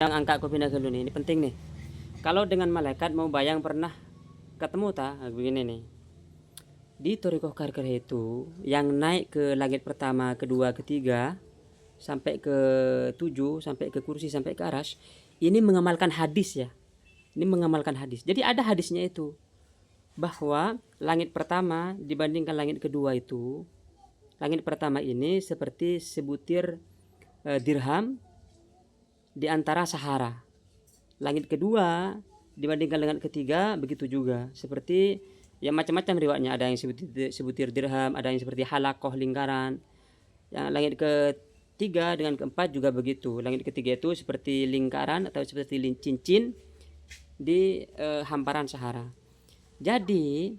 Yang angka aku pindah dulu nih, ini penting nih. Kalau dengan malaikat mau bayang pernah ketemu begini nih. Di Thoriqoh Karkar itu yang naik ke langit pertama, kedua, ketiga sampai ke 7, sampai ke kursi, sampai ke aras, ini mengamalkan hadis ya. Ini mengamalkan hadis. Jadi ada hadisnya itu bahwa langit pertama dibandingkan langit kedua itu, langit pertama ini seperti sebutir dirham di antara Sahara. Langit kedua dibandingkan dengan ketiga begitu juga, seperti ya macam-macam riwayatnya, ada yang sebutir dirham, ada yang seperti halakoh lingkaran. Yang langit ketiga dengan keempat juga begitu. Langit ketiga itu seperti lingkaran atau seperti cincin di hamparan Sahara. Jadi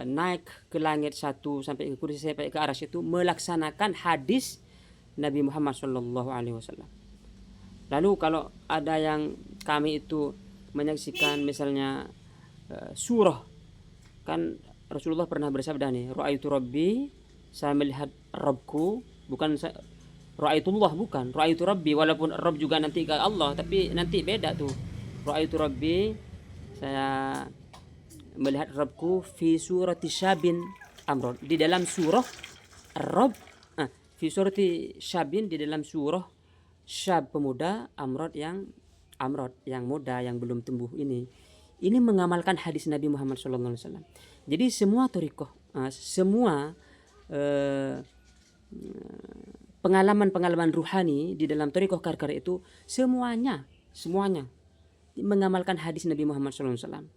naik ke langit satu sampai ke kursi sampai ke aras itu melaksanakan hadis Nabi Muhammad SAW. Lalu kalau ada yang kami itu menyaksikan misalnya surah, kan Rasulullah pernah bersabda nih, ra'aitu rabbi, saya melihat Rabbku, bukan ra'aitullah, bukan ra'aitu rabbi, walaupun Rabb juga nanti ke Allah, tapi nanti beda tuh. Ra'aitu rabbi, saya melihat Rabbku fi surati syabin amrod, di dalam surah Rabb, fi surati syabin, di dalam surah syab pemuda, amrod yang muda yang belum tumbuh ini mengamalkan hadis Nabi Muhammad SAW. Jadi semua thoriqoh, semua pengalaman-pengalaman ruhani di dalam thoriqoh Karkar itu semuanya mengamalkan hadis Nabi Muhammad SAW.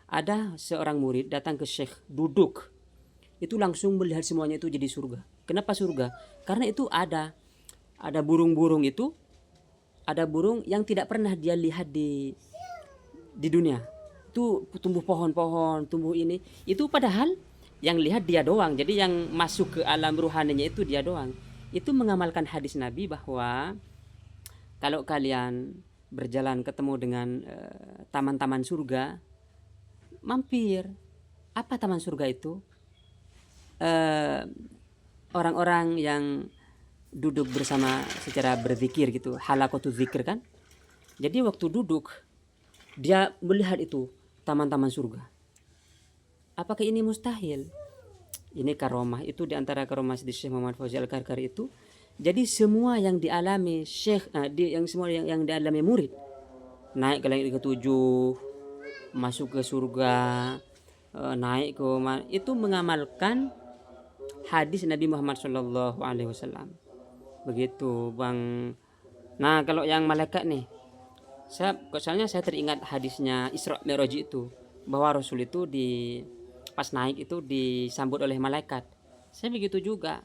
Ada seorang murid datang ke syekh, duduk, itu langsung melihat semuanya itu jadi surga. Kenapa surga? Karena itu ada burung-burung itu, ada burung yang tidak pernah dia lihat di dunia. Itu tumbuh pohon-pohon, tumbuh ini. Itu padahal yang lihat dia doang. Jadi yang masuk ke alam ruhaninya itu dia doang. Itu mengamalkan hadis Nabi bahwa kalau kalian berjalan ketemu dengan taman-taman surga, mampir. Apa taman surga itu? Orang-orang yang duduk bersama secara berzikir gitu, halakotu zikir kan. Jadi waktu duduk dia melihat itu taman-taman surga. Apakah ini mustahil? Ini karomah, itu diantara karomah di Syekh Muhammad Fauzi Al-Karkar itu. Jadi semua yang dialami Syekh, semua yang dialami murid, naik ke langit ketujuh, masuk ke surga, naik ke itu mengamalkan hadis Nabi Muhammad SAW. Begitu Bang. Nah kalau yang malaikat nih, soalnya saya teringat hadisnya Isra Mi'raj itu, bahwa Rasul itu pas naik itu disambut oleh malaikat. Saya begitu juga.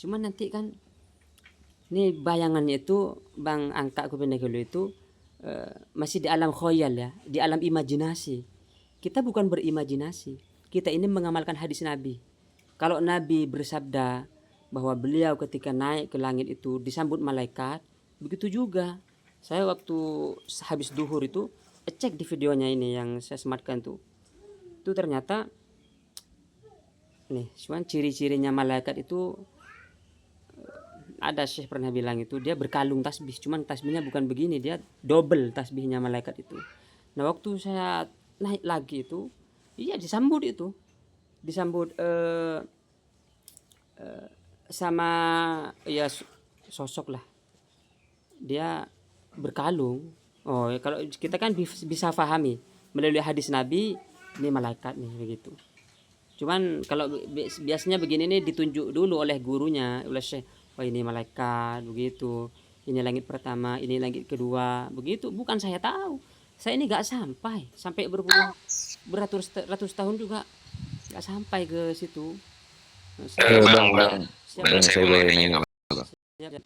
Cuman nanti kan ini bayangannya itu Bang Angka Kupindah dulu itu masih di alam khoyal ya, di alam imajinasi. Kita bukan berimajinasi. Kita ini mengamalkan hadis Nabi. Kalau Nabi bersabda bahwa beliau ketika naik ke langit itu disambut malaikat, begitu juga saya waktu habis duhur itu cek di videonya ini yang saya sematkan tuh. Itu ternyata nih, cuman ciri-cirinya malaikat itu ada Syekh pernah bilang itu dia berkalung tasbih, cuman tasbihnya bukan begini, dia double tasbihnya malaikat itu. Nah waktu saya naik lagi itu, iya disambut sama ya sosok lah, dia berkalung. Oh ya, kalau kita kan bisa pahami melalui hadis Nabi ini malaikat nih begitu. Cuman kalau biasanya begini nih ditunjuk dulu oleh gurunya, oleh Syekh, oh ini malaikat begitu, ini langit pertama, ini langit kedua begitu. Bukan saya tahu, saya ini gak sampai beratus tahun juga gak sampai ke situ. Bang, saya boleh nanya nggak? Siap.